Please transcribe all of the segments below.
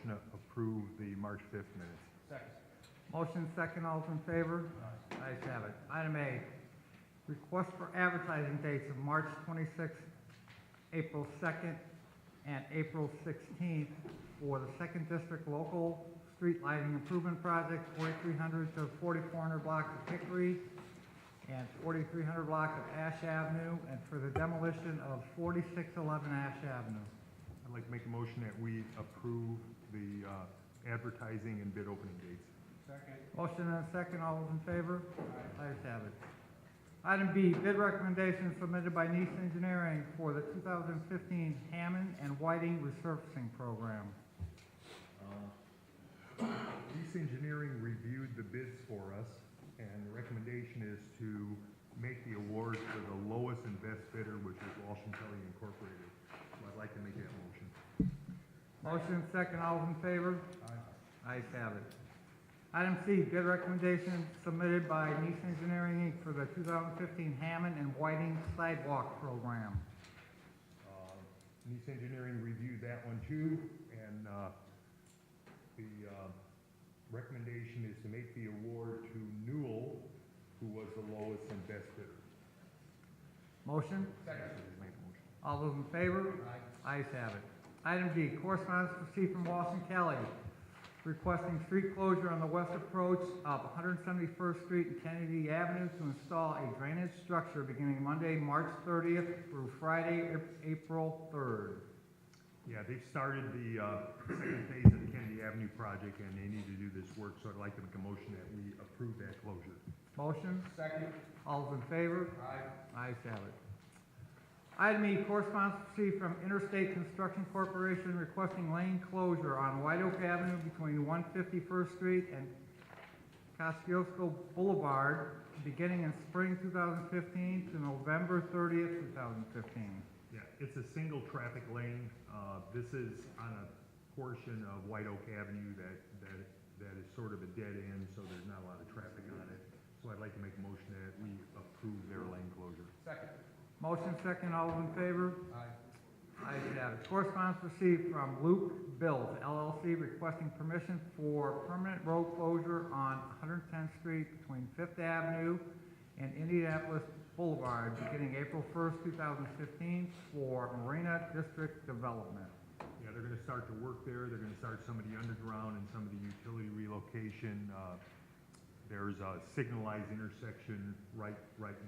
motion to approve the March 5th minutes. Second. Motion second, all those in favor? Ayes have it. Item A, request for advertising dates of March 26th, April 2nd, and April 16th for the Second District Local Street Lighting Improvement Project, 4300 to 4400 block of Hickory, and 4300 block of Ash Avenue, and for the demolition of 4611 Ash Avenue. I'd like to make a motion that we approve the advertising and bid opening dates. Second. Motion and a second, all those in favor? Ayes have it. Item B, bid recommendation submitted by Nice Engineering for the 2015 Hammond and Whiting Resurfacing Program. East Engineering reviewed the bids for us, and the recommendation is to make the award for the lowest and best bidder, which is Walsh & Kelly Incorporated. So I'd like to make that motion. Motion and second, all those in favor? Ayes have it. Item C, bid recommendation submitted by Nice Engineering Inc. for the 2015 Hammond and Whiting Sidewalk Program. Nice Engineering reviewed that one too, and the recommendation is to make the award to Newell, who was the lowest and best bidder. Motion? Second. Make the motion. All those in favor? Ayes have it. Item D, correspondence received from Walsh & Kelly requesting street closure on the west approach of 171st Street and Kennedy Avenue to install a drainage structure beginning Monday, March 30th through Friday, April 3rd. Yeah, they've started the second phase of the Kennedy Avenue project, and they need to do this work, so I'd like to make a motion that we approve that closure. Motion? Second. All those in favor? Aye. Ayes have it. Item E, correspondence received from Interstate Construction Corporation requesting lane closure on White Oak Avenue between 151st Street and Kosciuszko Boulevard beginning in spring 2015 to November 30th, 2015. Yeah, it's a single traffic lane. This is on a portion of White Oak Avenue that is sort of a dead end, so there's not a lot of traffic on it. So I'd like to make a motion that we approve their lane closure. Second. Motion second, all those in favor? Aye. Ayes have it. Correspondence received from Luke Bills LLC requesting permission for permanent road closure on 110th Street between 5th Avenue and Indianapolis Boulevard beginning April 1st, 2015 for Marina District Development. Yeah, they're gonna start the work there. They're gonna start some of the underground and some of the utility relocation. There's a signalized intersection right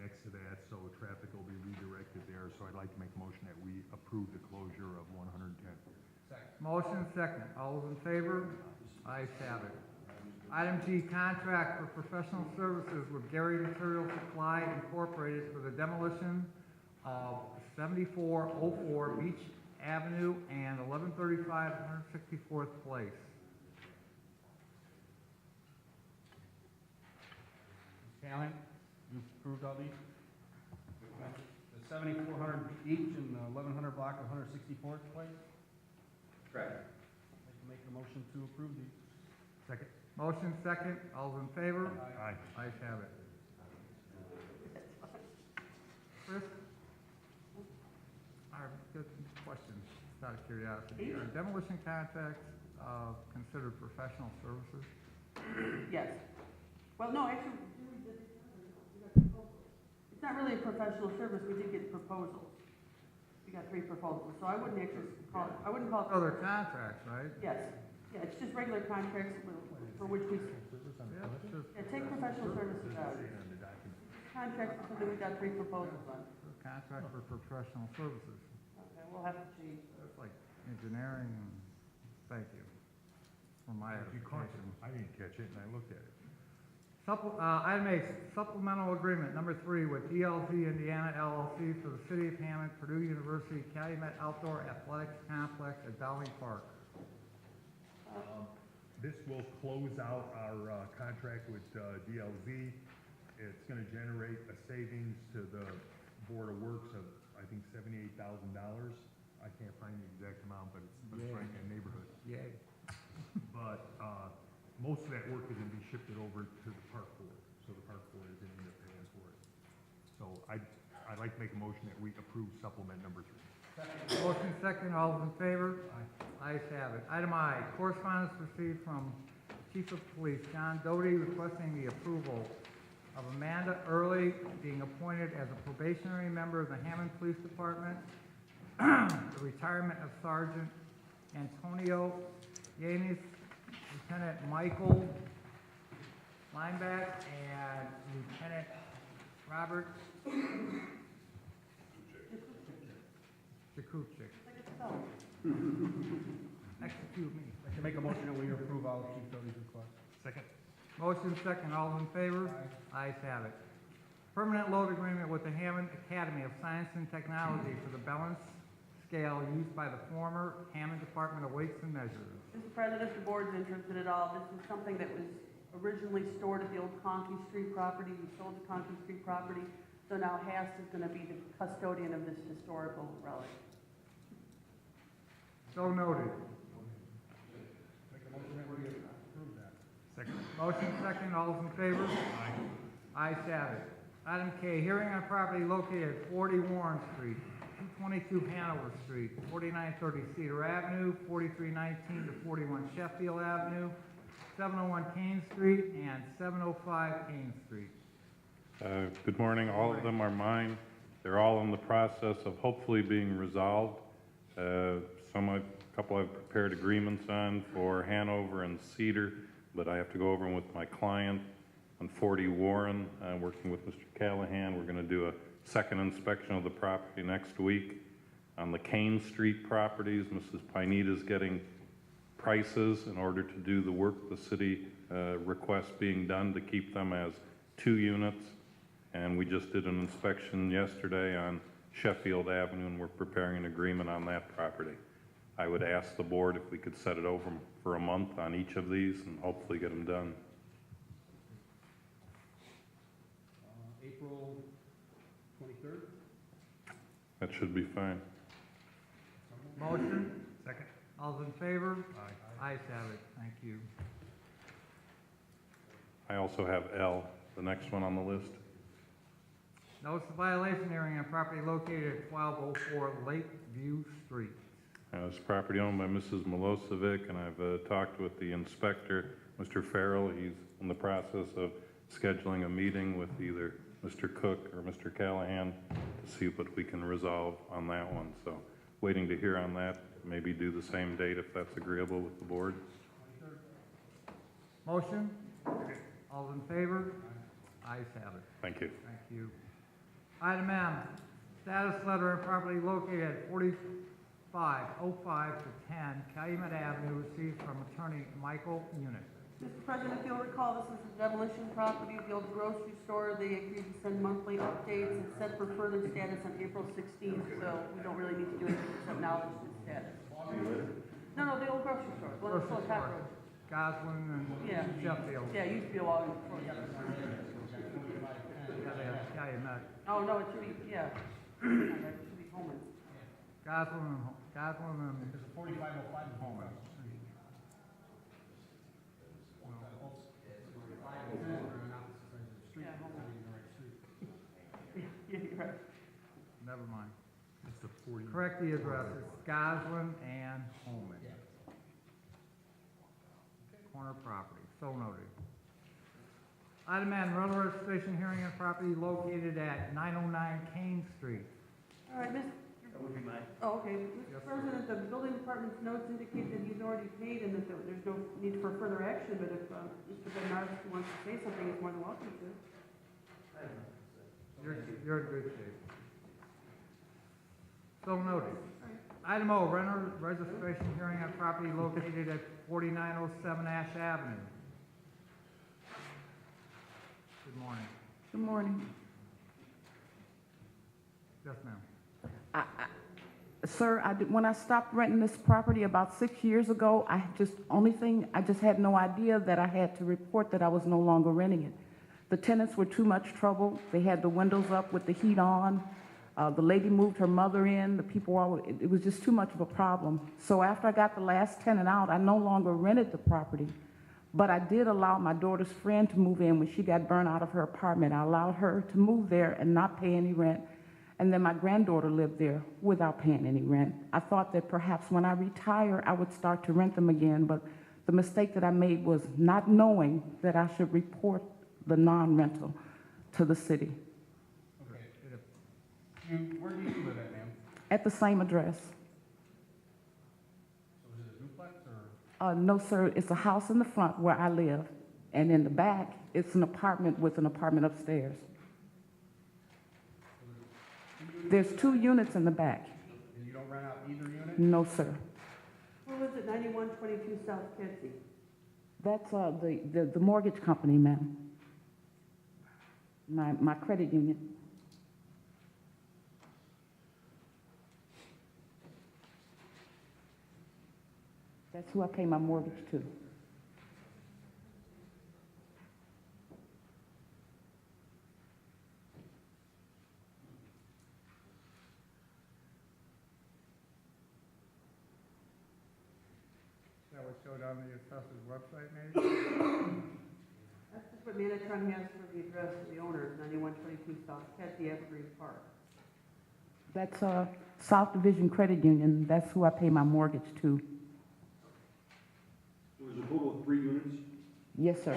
next to that, so traffic will be redirected there. So I'd like to make a motion that we approve the closure of 110. Second. Motion second. All those in favor? Ayes have it. Item G, contract for professional services with Gary Material Supply Incorporated for the demolition of 7404 Beach Avenue and 1135 164th Place. Callahan, you approved all these? The 7,400 each and the 1,100 block of 164th place? Correct. I'd like to make a motion to approve these. Second? Motion second. All those in favor? Aye. Ayes have it. Chris? Good question, just out of curiosity. Are demolition contracts considered professional services? Yes. Well, no, actually, it's not really a professional service. We did get proposals. We got 3 proposals, so I wouldn't actually call it, I wouldn't call it. Other contracts, right? Yes. Yeah, it's just regular contracts for which we, Yeah, it's just take professional services out. Contracts, is something we got 3 proposals on. a contract for professional services. Okay, we'll have to change. That's like engineering, thank you for my If you caught it, edification. I didn't catch it, and I looked at it. Item A, supplemental agreement number 3 with DLZ Indiana LLC for the City of Hammond, Purdue University Calumet Outdoor Athletics Complex at Dowling Park. This will close out our contract with DLZ. It's gonna generate a savings to the Board of Works of, I think, $78,000. I can't find the exact amount, but it's Yay. right in that neighborhood. Yay. But most of that work is gonna be shifted over to the Park Board, so the Park Board is gonna end up paying for it. So I'd like to make a motion that we approve supplement number 3. Motion second, all those in favor? Ayes have it. Item I, correspondence received from Chief of Police John Doty requesting the approval of Amanda Early being appointed as a probationary member of the Hammond Police Department, the retirement of Sergeant Antonio Yanis, Lieutenant Michael Lineback, and Lieutenant Robert Jakuchik. Execute me. I can make a motion that we approve all of Chief Doty's requests. Second. Motion second, all in favor? Ayes have it. Permanent load agreement with the Hammond Academy of Science and Technology for the balance scale used by the former Hammond Department of Weights and Measures. Mr. President, if the board's interested at all, this was something that was originally stored at the old Conkey Street property. We sold the Conkey Street property, so now Haas is gonna be the custodian of this historical relic. So noted. Make a motion that we approve that. Second. Motion second, all those in favor? Ayes have it. Item K, hearing on property located at 40 Warren Street, 222 Hanover Street, 4930 Cedar Avenue, 4319 to 41 Sheffield Avenue, 701 Kane Street, and 705 Kane Street. Good morning. All of them are mine. They're all in the process of hopefully being resolved. A couple I've prepared agreements on for Hanover and Cedar, but I have to go over them with my client. On 40 Warren, working with Mr. Callahan, we're going to do a second inspection of the property next week. On the Kane Street properties, Mrs. Pineda is getting prices in order to do the work the city requests being done to keep them as 2 units. And we just did an inspection yesterday on Sheffield Avenue, and we're preparing an agreement on that property. I would ask the board if we could set it over for a month on each of these and hopefully get them done. April 23rd? That should be fine. Motion, Second. all those in favor? Aye. Ayes have it, thank you. I also have L, the next one on the list. Notice of violation hearing on property located at 1204 Lakeview Street. It's property owned by Mrs. Milosevic, and I've talked with the inspector, Mr. Farrell. He's in the process of scheduling a meeting with either Mr. Cook or Mr. Callahan to see what we can resolve on that one. So waiting to hear on that, maybe do the same date if that's agreeable with the board. Motion, all in favor? Ayes have it. Thank you. Thank you. Item M, status letter on property located at 4505 to 10 Calumet Avenue received from attorney Michael Unit. Mr. President, if you'll recall, this is a demolition property of the old grocery store. They agreed to send monthly updates. It's set for further status on April 16th, so we don't really need to do anything except acknowledge the status. No, the old grocery store, the one that's still Grocery store. Road. Goslin and Yeah. Sheffield. Yeah, it used to be a Walgreens before. Calumet. Oh, no, it should be, yeah. It should be Holman. Goslin and, There's a 4505 in Homer. Yeah, Holman. Yeah, you're right. never mind. It's the 40. Correct the address, it's Goslin and Holman. Corner property, so noted. Item N, rental registration hearing on property located at 909 Kane Street. All right, Mr. That would be mine. Oh, okay. Yes, Mr. President, the building department's notes indicate that he's already paid and that there's no need for further action, but if Mr. Bednar wants to say something, he's more than welcome to. You're in good shape. So noted. Item O, rental registration hearing on property located at 4907 Ash Avenue. Good morning. Good morning. Yes, ma'am. Sir, when I stopped renting this property about 6 years ago, I just had no idea that I had to report that I was no longer renting it. The tenants were too much trouble. They had the windows up with the heat on. The lady moved her mother in. The people were, it was just too much of a problem. So after I got the last tenant out, I no longer rented the property. But I did allow my daughter's friend to move in when she got burned out of her apartment. I allowed her to move there and not pay any rent. And then my granddaughter lived there without paying any rent. I thought that perhaps when I retire, I would start to rent them again, but the mistake that I made was not knowing that I should report the non-rental to the city Okay. Where do you live at, ma'am? at the same address. So is it a duplex or? No, sir, it's a house in the front where I live, and in the back, it's an apartment with an apartment upstairs. There's 2 units in the back. And you don't rent out either unit? No, sir. Who was it, 9122 South Kedzie? That's the mortgage company, ma'am. My credit union. That's who I pay my mortgage to. That would show on the assessor's website, maybe? That's just what Manatron has for the address of the owner, 9122 South Kedzie, Evergreen Park. That's South Division Credit Union. That's who I pay my mortgage to. So there's a total of 3 units? Yes, sir.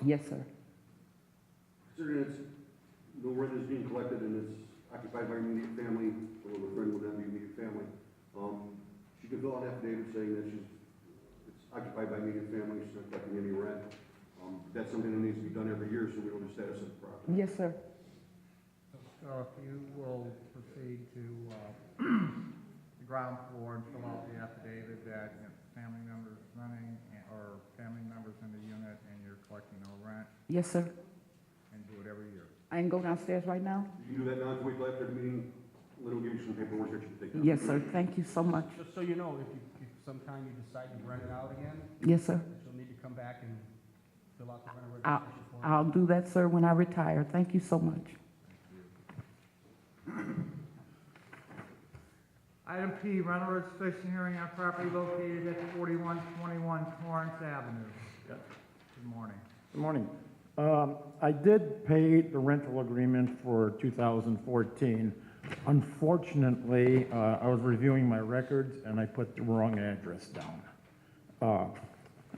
Yes, sir. Considering it's, no rent is being collected and it's occupied by immediate family, or the friend would not be immediate family, she could fill out an affidavit saying that it's occupied by immediate family, she's not collecting any rent. That's something that needs to be done every year, so we know the status of the property. Yes, sir. So if you will proceed to the ground floor and fill out the affidavit that family members renting or family members in the unit and you're collecting no rent, Yes, sir. and do it every year. I can go downstairs right now? You can do that now, if you wait till after the meeting, Lynn will give you some paperwork that you can take down. Yes, sir. Thank you so much. Just so you know, if sometime you decide to rent it out again, Yes, sir. you'll need to come back and fill out the rental I'll, registration form. I'll do that, sir, when I retire. Thank you so much. Item P, rental registration hearing on property located at 4121 Torrance Avenue. Good morning. Good morning. I did pay the rental agreement for 2014. Unfortunately, I was reviewing my records and I put the wrong address down.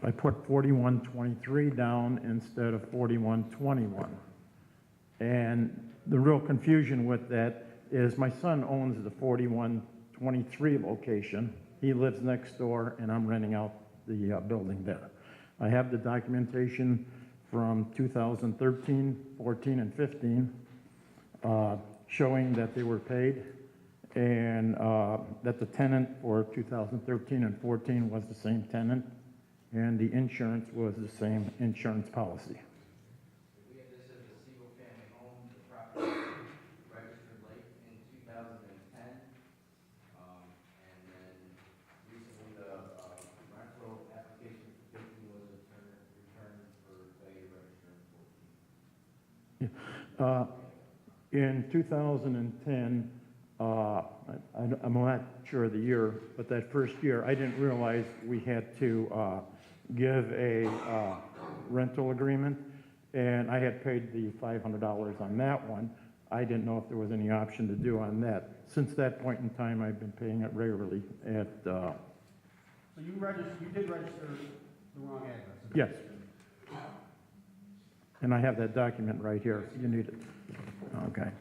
I put 4123 down instead of 4121. And the real confusion with that is my son owns the 4123 location. He lives next door and I'm renting out the building there. I have the documentation from 2013, 14, and 15 showing that they were paid and that the tenant for 2013 and 14 was the same tenant and the insurance was the same insurance policy. We have this as a single-family home, the property registered late in 2010. And then recently the rental application for 15 was returned for failure to register in 14. In 2010, I'm not sure of the year, but that first year, I didn't realize we had to give a rental agreement, and I had paid the $500 on that one. I didn't know if there was any option to do on that. Since that point in time, I've been paying it regularly at, So you did register the wrong address? yes. And I have that document right here, if you need it. Okay.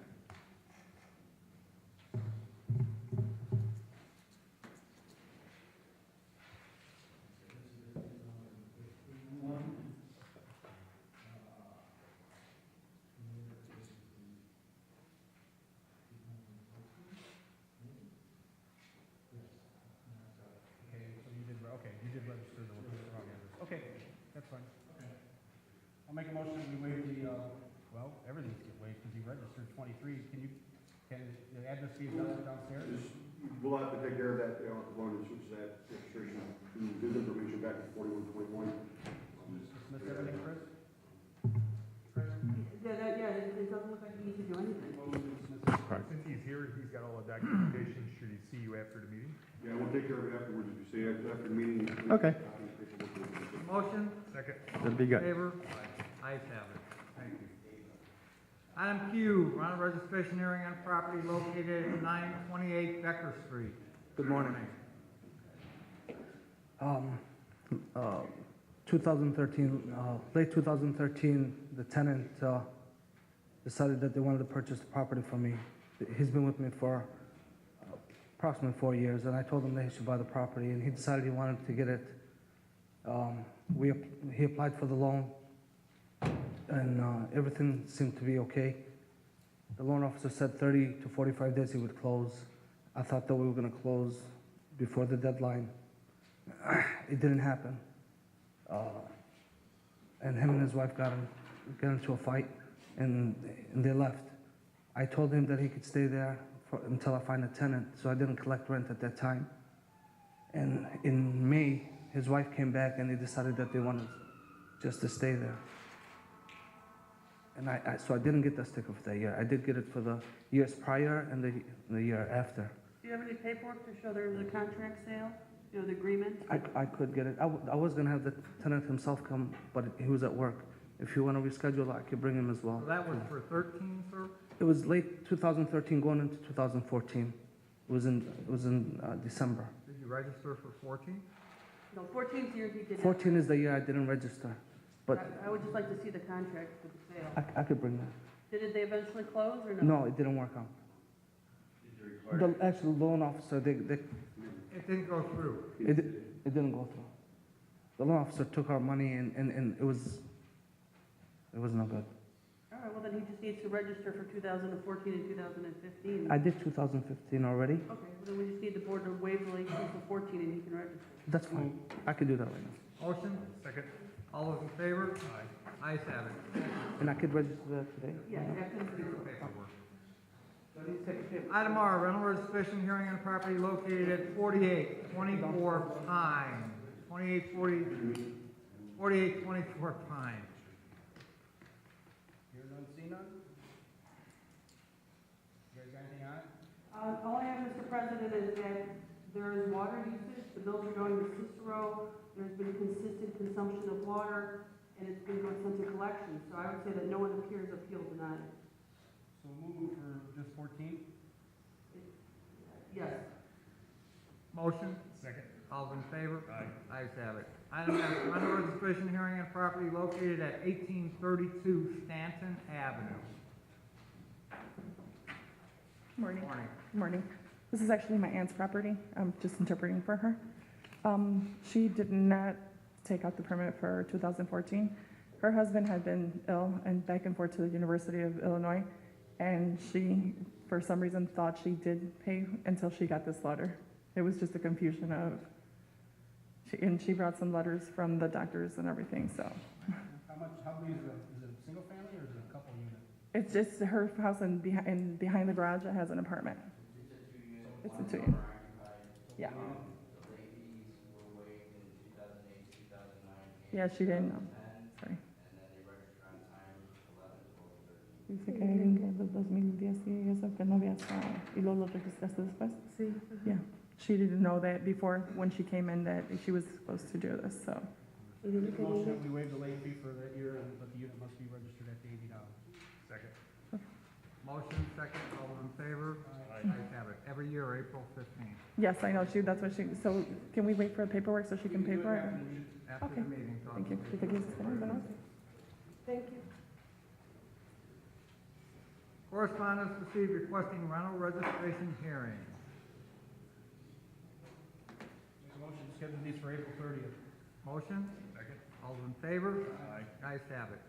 You did register the wrong address. Okay, that's fine. I'll make a motion that we waive the, well, everything's get waived because you registered 23. Can the address be adjusted downstairs? We'll have to take care of that, as long as switch that registration to his information back to 4121. Dismiss everything, Chris? Yeah, it doesn't look like you need to do anything. Motion to dismiss. Since he's here, he's got all the documentation, should he see you after the meeting? Yeah, we'll take care of it afterwards, if you say after the meeting. Okay. Motion, Second. That'd be good. favor? Ayes have it. Thank you. Item Q, rental registration hearing on property located at 928 Becker Street. Good morning. 2013, late 2013, the tenant decided that they wanted to purchase the property from me. He's been with me for approximately 4 years, and I told him that he should buy the property, and he decided he wanted to get it. He applied for the loan, and everything seemed to be okay. The loan officer said 30 to 45 days he would close. I thought that we were going to close before the deadline. It didn't happen. And him and his wife got into a fight, and they left. I told him that he could stay there until I find a tenant, so I didn't collect rent at that time. And in May, his wife came back and they decided that they wanted just to stay there. And so I didn't get the sticker for that year. I did get it for the years prior and the year after. Do you have any paperwork to show there was a contract sale, you know, the agreement? I could get it. I was going to have the tenant himself come, but he was at work. If you want to reschedule, I could bring him as well. So that was for 13, sir? It was late 2013 going into 2014. It was in December. Did you register for 14? No, 14th year he did. 14 is the year I didn't register, but I would just like to see the contract for the sale. I could bring that. Did they eventually close or no? No, it didn't work out. The actual loan officer, It didn't go through. it didn't go through. The loan officer took our money and it was no good. All right, well then he just needs to register for 2014 and 2015. I did 2015 already. Okay, well then we just need the board to waive the late fee for 14 and he can register. That's fine. I could do that right now. Motion? Second. All those in favor? Aye. Ayes have it. And I could register that today? Yeah, after the Paperwork. Item R, rental registration hearing on property located at 4824 Pine. 4824 Pine. Hear none, see none? You guys got anything on it? All I have, Mr. President, is that there is water usage, the bills are going to Cicero, there's been consistent consumption of water, and it's been sent to collection, so I would say that no one appears appeal denied. So move for just 14? Yes. Motion? Second. All in favor? Aye. Ayes have it. Item F, rental registration hearing on property located at 1832 Stanton Avenue. Morning. Morning. Morning. This is actually my aunt's property. I'm just interpreting for her. She did not take out the permit for 2014. Her husband had been ill and back and forth to the University of Illinois, and she, for some reason, thought she did pay until she got this letter. It was just a confusion of, and she brought some letters from the doctors and everything, so. How big is it? Is it a single family or is it a couple unit? It's just her house and behind the garage, it has an apartment. It's a 2-unit. Yeah. The late fees were waived in 2008, 2009. Yeah, she didn't know. Sorry. And then they registered on time 11, 12, 13. Dice que en el 2010 y eso que no había estado. ¿Y luego lo registraste después? Sí. Yeah. She didn't know that before when she came in that she was supposed to do this, so. Motion that we waive the late fee for that year, but the unit must be registered at the $80. Second. Motion, second. All those in favor? Ayes have it. Every year, April 15th. Yes, I know, that's what so can we wait for the paperwork so she can pay for it? After Okay. the meeting. Dawn. Thank you. Thank you. Correspondence received requesting rental registration hearing. Make a motion to schedule these for April 30th. Motion? Second. All those in favor? Aye. Ayes have it.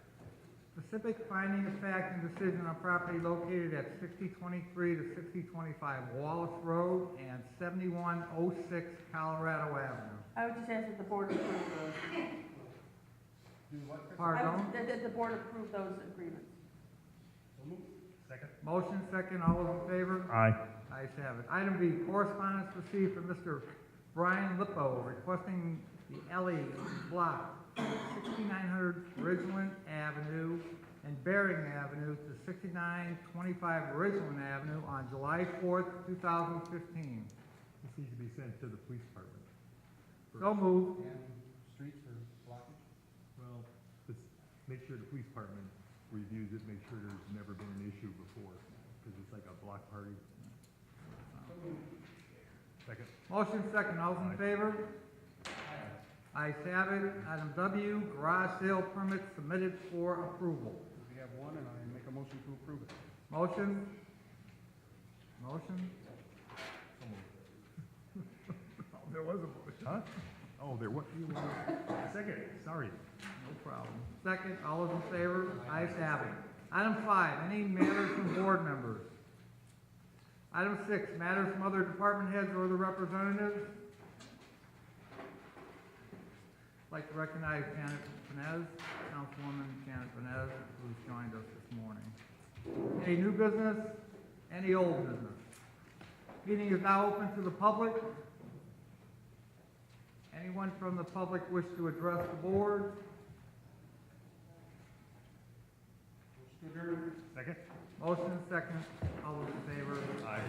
Specific finding of fact and decision on property located at 6023 to 6025 Wallace Road and 7106 Colorado Avenue. I would just ask that the board approve those. Do what, Chris? Pardon? That the board approve those agreements. So move. Second. Motion, second. All those in favor? Aye. Ayes have it. Item B, correspondence received from Mr. Brian Lippo requesting the Ellie Block 6900 Ridgeland Avenue and Bering Avenue to 6925 Ridgeland Avenue on July 4th, 2015. This needs to be sent to the police department. So moved. And streets for blockage? Well, let's make sure the police department reviews it, make sure there's never been an issue before, because it's like a block party. Second. Motion second, all those in favor? Ayes have it. Item W, garage sale permit submitted for approval. We have one, and I make a motion to approve it. Motion? Motion? Oh, there was a motion. Huh? Oh, there was, second, sorry. No problem. Second, all those in favor? Ayes have it. Item 5, any matters from board members? Item 6, matters from other department heads or the representatives. I'd like to recognize Janet Panez, Councilwoman Janet Panez, who's joined us this morning. Any new business? Any old business? Meeting is now open to the public. Anyone from the public wish to address the board? Second? Motion second, all those in favor? Aye.